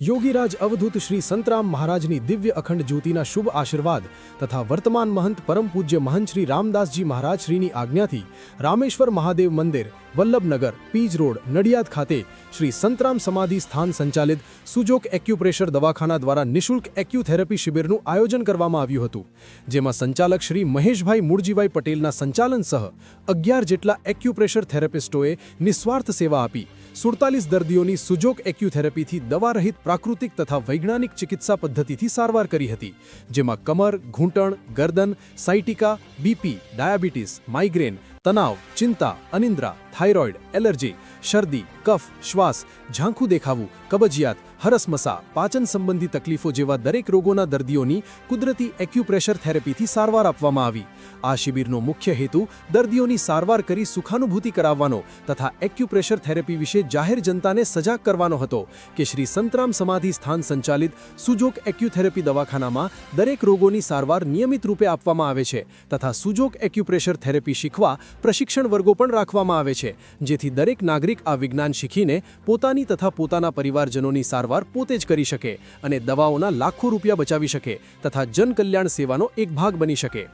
योगीराज अवधूत श्री संतराम महाराजनी दिव्य अखंड ज्योतिना शुभ आशीर्वाद तथा वर्तमान महंत परम पूज्य महंत श्री रामदास जी महाराज श्रीनी आज्ञाथी रामेश्वर महादेव मंदिर वल्लभनगर पीज रोड नडियाद खाते श्री संतराम समाधि स्थान संचालित सुजोक एक्युप्रेशर दवाखाना द्वारा निःशुल्क एक्युथेरपी शिबिरનું આયોજન કરવામાં આવ્યું હતું, જેમાં સંચાલક શ્રી મહેશભાઈ મૂળજીભાઈ પટેલના સંચાલન સહ 11 જેટલા એક્યુપ્રેશર થેરાપિસ્ટોએ નિસ્વાર્થ સેવા આપી 47 દર્દીઓની સુજોક એક્યુથેરપીથી દવારહિત પ્રાકૃતિક તથા વૈજ્ઞાનિક ચિકિત્સા પદ્ધતિથી સારવાર કરી હતી, જેમાં કમર, ઘૂંટણ, ગરદન, સાયટિકા, બીપી, ડાયાબિટીસ, માઇગ્રેન, તણાવ, ચિંતા, અનિદ્રા, થાઇરોઇડ, એલર્જી, શરદી, કફ, શ્વાસ, ઝાંખું દેખાવું, કબજિયાત, હરસમસા, પાચન સંબંધી તકલીફો જેવા દરેક રોગોના દર્દીઓની કુદરતી એક્યુપ્રેશર થેરેપીથી સારવાર આપવામાં આવી। આ શિબિરનો મુખ્ય હેતુ દર્દીઓની સારવાર કરી સુખાનુભૂતિ કરાવવાનો તથા એક્યુપ્રેશર થેરેપી વિશે જાહેર જનતાને સજાગ કરવાનો હતો કે શ્રી સંતરામ સમાધિ સ્થાન સંચાલિત સુજોક એક્યુથેરપી દવાખાનામાં દરેક રોગોની સારવાર નિયમિત રૂપે આપવામાં આવે છે તથા સુજોક એક્યુપ્રેશર થેરેપી શીખવા પ્રશિક્ષણ વર્ગો પણ રાખવામાં આવે છે, જેથી દરેક નાગરિક આ વિજ્ઞાન શીખીને પોતાની તથા પોતાના પરિવારજનોની સારવાર પોતે જ કરી શકે અને દવાઓના લાખો રૂપિયા બચાવી શકે તથા જનકલ્યાણ સેવાનો એક ભાગ બની શકે।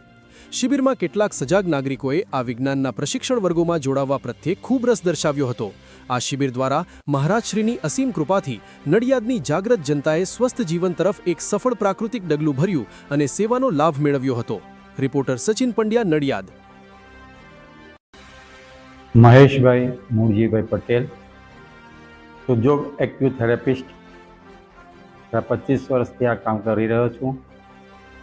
શિબિરમાં કેટલાક સજાગ નાગરિકોએ આ વિજ્ઞાનના પ્રશિક્ષણ વર્ગોમાં જોડાવા પ્રત્યે ખૂબ રસ દર્શાવ્યો હતો। આ શિબિર દ્વારા મહારાજશ્રીની અસીમ કૃપાથી નડિયાદની જાગૃત જનતાએ સ્વસ્થ જીવન તરફ એક સફળ પ્રાકૃતિક ડગલું ભર્યું અને સેવાનો લાભ મેળવ્યો હતો। રિપોર્ટર સચિન પંડ્યા, નડિયાદ। મહેશભાઈ મૂળજીભાઈ પટેલ, સુજોગ એક્યુથેરાપિસ્ટ, 25 વર્ષથી આ કામ કરી રહ્યો છું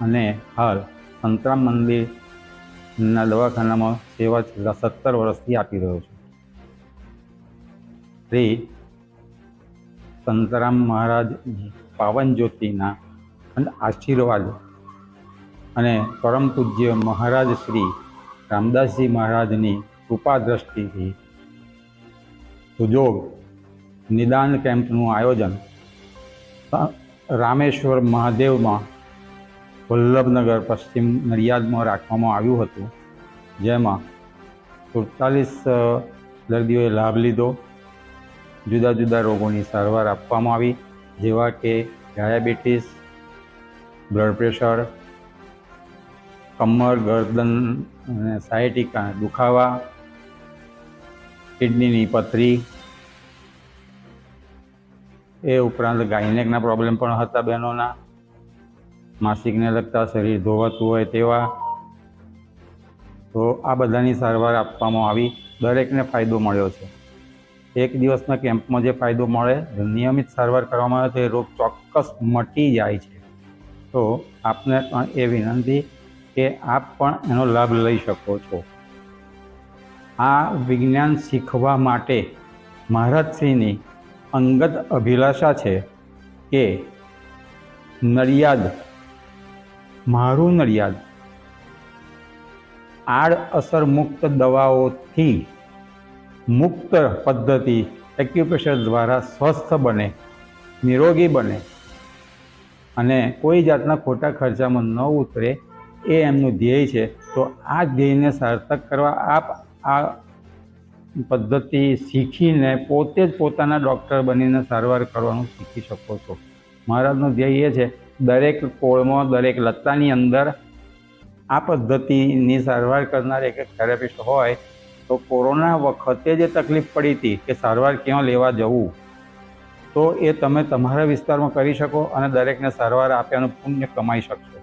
અને હાલ સંતરામ મંદિરના દવાખાનામાં સેવા છેલ્લા 17 વર્ષથી આપી રહ્યો છું। શ્રી સંતરામ મહારાજ પાવન જ્યોતિના આશીર્વાદ અને પરમ પૂજ્ય મહારાજ શ્રી રામદાસજી મહારાજની કૃપા દ્રષ્ટિથી સુજોગ નિદાન કેમ્પનું આયોજન રામેશ્વર મહાદેવમાં વલ્લભનગર પશ્ચિમ નડિયાદમાં રાખવામાં આવ્યું હતું, જેમાં 47 દર્દીઓએ લાભ લીધો। જુદા જુદા રોગોની સારવાર આપવામાં આવી, જેવા કે ડાયાબિટીસ, બ્લડ પ્રેશર, કમર, ગરદન અને સાયટિકા દુખાવા, કિડનીની પથરી, એ ઉપરાંત ગાયનેકના પ્રોબ્લેમ પણ હતા બહેનોના, માસિકને લગતા શરીર ધોવાતું હોય તેવા, તો આ બધાની સારવાર આપવામાં આવી। દરેકને ફાયદો મળ્યો છે। એક દિવસના કેમ્પમાં જે ફાયદો મળે, નિયમિત સારવાર કરવામાં આવે તો એ રોગ ચોક્કસ મટી જાય છે। તો આપને પણ એ વિનંતી કે આપ પણ એનો લાભ લઈ શકો છો। આ વિજ્ઞાન શીખવા માટે મહારાજશ્રીની અંગત અભિલાષા છે કે નડિયાદ, મારું નડિયાદ આડઅસર મુક્ત દવાઓથી મુક્ત પદ્ધતિ એક્યુપ્રેશર દ્વારા સ્વસ્થ બને, નિરોગી બને અને કોઈ જાતના ખોટા ખર્ચામાં ન ઉતરે, એ એમનું ધ્યેય છે। તો આ ધ્યેયને સાર્થક કરવા આપ આ પદ્ધતિ શીખીને પોતે જ પોતાના ડૉક્ટર બનીને સારવાર કરવાનું શીખી શકો છો। મહારાજનું ધ્યેય એ છે દરેક કોળમાં, દરેક લત્તાની અંદર આ પદ્ધતિની સારવાર કરનાર એક થેરાપિસ્ટ હોય તો કોરોના વખતે જે તકલીફ પડી હતી કે સારવાર ક્યાં લેવા જવું, તો એ તમે તમારા વિસ્તારમાં કરી શકો અને દરેકને સારવાર આપ્યાનું પુણ્ય કમાઈ શકશો।